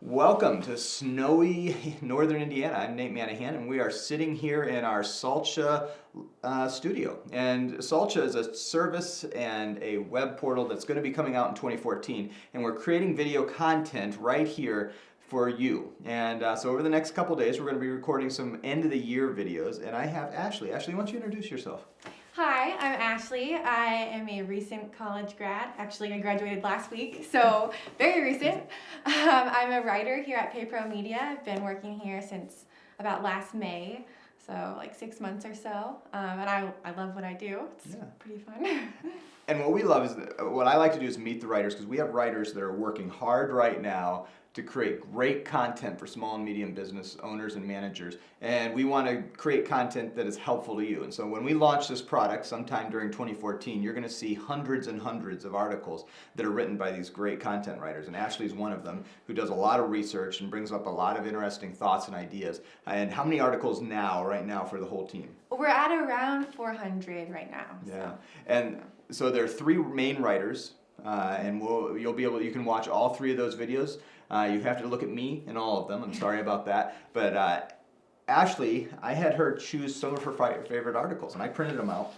Welcome to snowy northern Indiana. I'm Nate Manahan, and we are sitting here in our Salcha studio. And Salcha is a service and a web portal that's going to be coming out in 2014, and we're creating video content right here for you. And so over the next couple days, we're going to be recording some end of the year videos, and I have Ashley. Ashley, why don't you introduce yourself? Hi, I'm Ashley. I am a recent college grad. Actually, I graduated last week, so very recent. I'm a writer here at PayPro Media. I've been working here since about last May, so like 6 months or so. And I love what I do. It's pretty fun. And what we love is, what I like to do is meet the writers, because we have writers that are working hard right now to create great content for small and medium business owners and managers. And we want to create content that is helpful to you. And so when we launch this product sometime during 2014, you're going to see hundreds and hundreds of articles that are written by these great content writers. And Ashley's one of them, who does a lot of research and brings up a lot of interesting thoughts and ideas. And how many articles right now for the whole team? We're at around 400 right now. Yeah. And so there are three main writers, and you can watch all three of those videos. You have to look at me in all of them. I'm sorry about that. But Ashley, I had her choose some of her favorite articles, and I printed them out.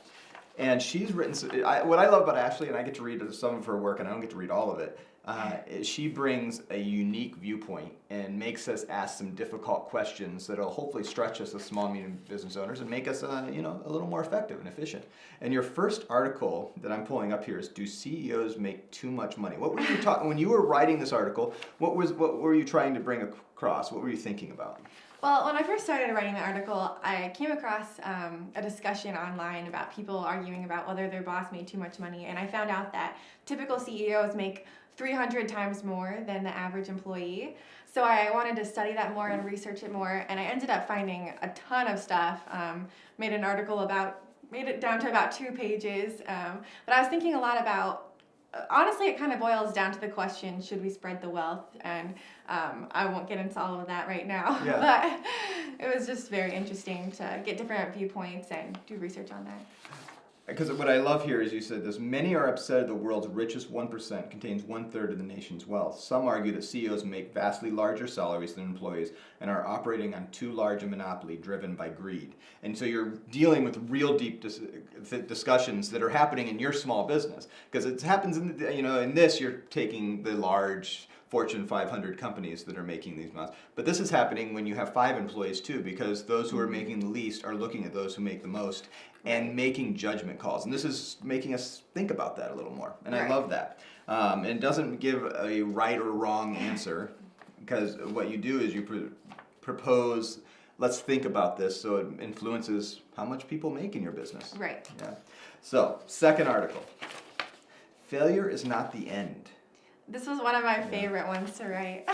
And she's written, what I love about Ashley, and I get to read some of her work, and I don't get to read all of it, is she brings a unique viewpoint and makes us ask some difficult questions that will hopefully stretch us as small and medium business owners and make us a little more effective and efficient. And your first article that I'm pulling up here is, do CEOs make too much money? What were you talking, when you were writing this article, what were you trying to bring across? What were you thinking about? Well, when I first started writing the article, I came across a discussion online about people arguing about whether their boss made too much money, and I found out that typical CEOs make 300 times more than the average employee. So I wanted to study that more and research it more, and I ended up finding a ton of stuff. Made it down to about 2 pages, but I was thinking a lot about, honestly, it kind of boils down to the question, should we spread the wealth? And I won't get into all of that right now, but it was just very interesting to get different viewpoints and do research on that. Because what I love here is you said this: many are upset the world's richest 1% contains 1/3 of the nation's wealth. Some argue that CEOs make vastly larger salaries than employees and are operating on too large a monopoly driven by greed. And so you're dealing with real deep discussions that are happening in your small business, because it happens in this, you're taking the large Fortune 500 companies that are making these amounts. But this is happening when you have 5 employees too, because those who are making the least are looking at those who make the most and making judgment calls. And this is making us think about that a little more. And I love that. And it doesn't give a right or wrong answer, because what you do is you propose, let's think about this, so it influences how much people make in your business. Right. Yeah. So, second article. Failure is not the end. This was one of my favorite ones to write.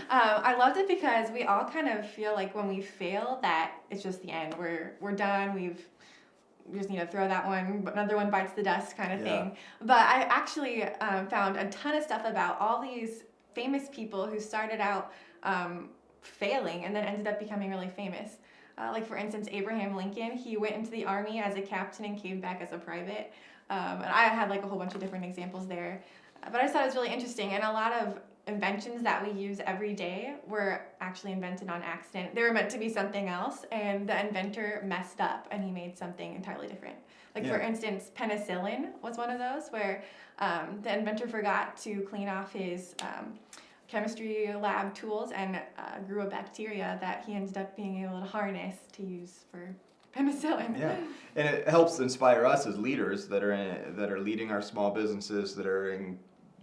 I loved it because we all kind of feel like when we fail that it's just the end. We're done. We just need to throw that one, but another one bites the dust kind of thing. But I actually found a ton of stuff about all these famous people who started out failing and then ended up becoming really famous. Like, for instance, Abraham Lincoln. He went into the army as a captain and came back as a private. And I had like a whole bunch of different examples there. But I just thought it was really interesting, and a lot of inventions that we use every day were actually invented on accident. They were meant to be something else, and the inventor messed up, and he made something entirely different. Like, for instance, penicillin was one of those, where the inventor forgot to clean off his chemistry lab tools and grew a bacteria that he ended up being able to harness to use for penicillin. Yeah, and it helps inspire us as leaders that are leading our small businesses, that are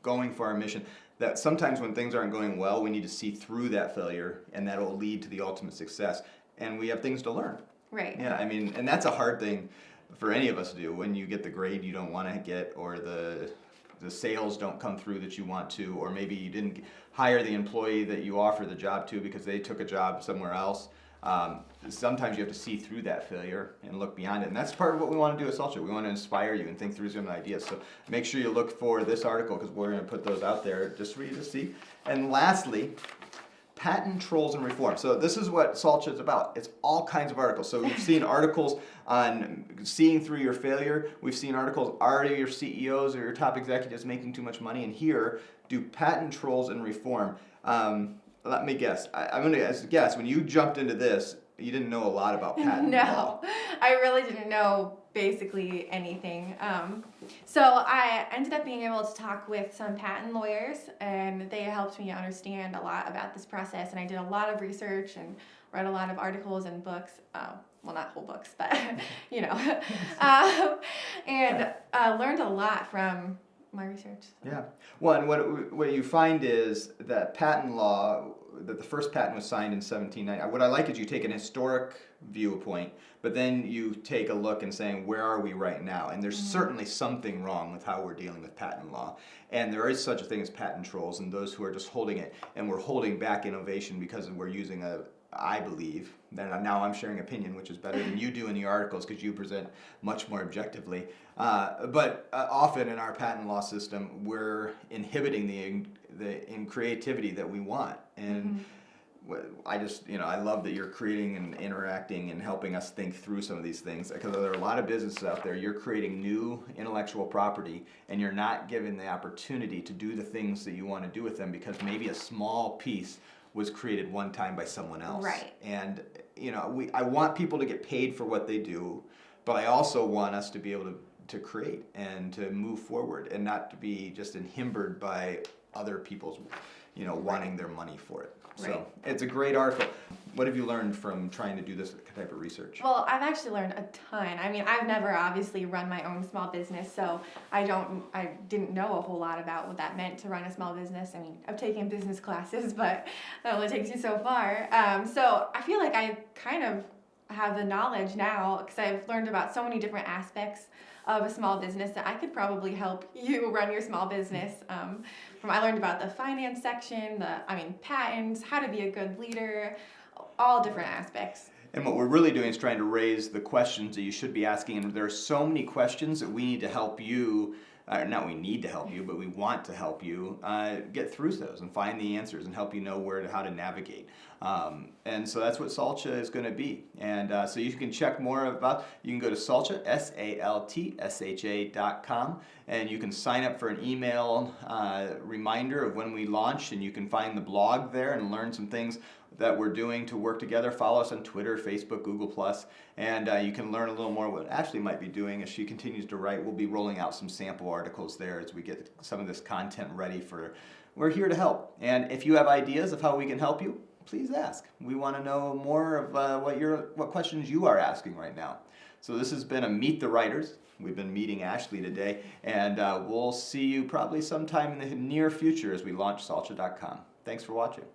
going for our mission, that sometimes when things aren't going well, we need to see through that failure, and that will lead to the ultimate success. And we have things to learn. Right. Yeah, I mean, and that's a hard thing for any of us to do. When you get the grade you don't want to get, or the sales don't come through that you want to, or maybe you didn't hire the employee that you offered the job to because they took a job somewhere else. Sometimes you have to see through that failure and look beyond it. And that's part of what we want to do at Salcha. We want to inspire you and think through some ideas. So make sure you look for this article, because we're going to put those out there just for you to see. And lastly, patent trolls and reform. So this is what Salcha is about. It's all kinds of articles. So we've seen articles on seeing through your failure. We've seen articles, are your CEOs or your top executives making too much money? And here, do patent trolls and reform. let me guess. I'm going to guess, when you jumped into this, you didn't know a lot about patent law. No, I really didn't know basically anything. So I ended up being able to talk with some patent lawyers, and they helped me understand a lot about this process. And I did a lot of research and read a lot of articles and books. Well, not whole books, but you know, and learned a lot from my research. So. Yeah. Well, and what you find is that patent law, that the first patent was signed in 1790. What I like is you take an historic viewpoint, but then you take a look and saying, where are we right now? And there's certainly something wrong with how we're dealing with patent law. And there is such a thing as patent trolls and those who are just holding it. And we're holding back innovation because we're using I believe, now I'm sharing opinion, which is better than you do in the articles because you present much more objectively. But often in our patent law system, we're inhibiting the creativity that we want. And I just, I love that you're creating and interacting and helping us think through some of these things, because there are a lot of businesses out there. You're creating new intellectual property and you're not given the opportunity to do the things that you want to do with them because maybe a small piece was created one time by someone else. Right. And I want people to get paid for what they do, but I also want us to be able to create and to move forward and not to be just hindered by other people's, wanting their money for it. So Right. it's a great article. What have you learned from trying to do this type of research? Well, I've actually learned a ton. I mean, I've never obviously run my own small business, so I didn't know a whole lot about what that meant to run a small business. I mean, I've taken business classes, but that only takes you so far. So I feel like I kind of have the knowledge now because I've learned about so many different aspects of a small business that I could probably help you run your small business. I learned about the finance section, patents, how to be a good leader, all different aspects. And what we're really doing is trying to raise the questions that you should be asking. And there are so many questions that we need to help you, not we need to help you, but we want to help you get through those and find the answers and help you know how to navigate. And so that's what Salcha is going to be. And so you can check more about, you can go to Salcha, SALTSHA.com, and you can sign up for an email reminder of when we launch, and you can find the blog there and learn some things that we're doing to work together. Follow us on Twitter, Facebook, Google+, and you can learn a little more what Ashley might be doing as she continues to write. We'll be rolling out some sample articles there as we get some of this content ready we're here to help. And if you have ideas of how we can help you, please ask. We want to know more of what questions you are asking right now. So this has been a Meet the Writers. We've been meeting Ashley today, and we'll see you probably sometime in the near future as we launch Salcha.com. Thanks for watching.